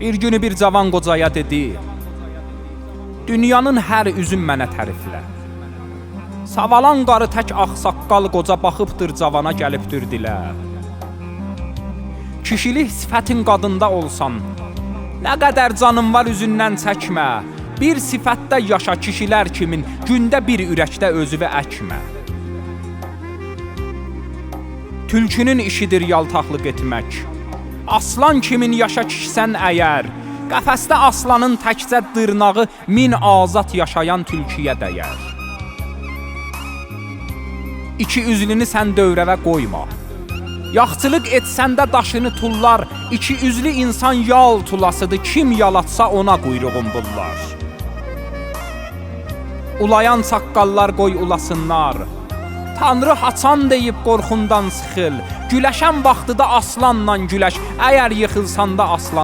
Bir günü bir cavan qocaya dedi: "Dünyanın hər üzün mənə təriflə." Savalan qarı tək ağsaqqal qoca baxıbdır cavana gəlibdir dilə. Kişilik sifətin qadında olsan, nə qədər canın var üzündən çəkmə. Bir sifətdə yaşa kişilər kimin, gündə bir ürəkdə özünü əkmə. Tülkünün işidir yaltaqlıq etmək. Aslan kimin yaşa kişisən əgər, qəfəsdə aslanın təkcə dırnağı min azad yaşayan tülküyə dəyər. İki üzlünü sən dövrəvə qoyma. Yaxçılıq etsən də daşını tullar, iki üzlü insan yal tulasıdır, kim yalatsa ona quyruğun bullar. Ulayan saqqallar qoy ulasınlar, Tanrı haçan deyib qorxundan sıxıl, güləşən vaxtıda aslanla güləş, əgər yıxılsan da aslan.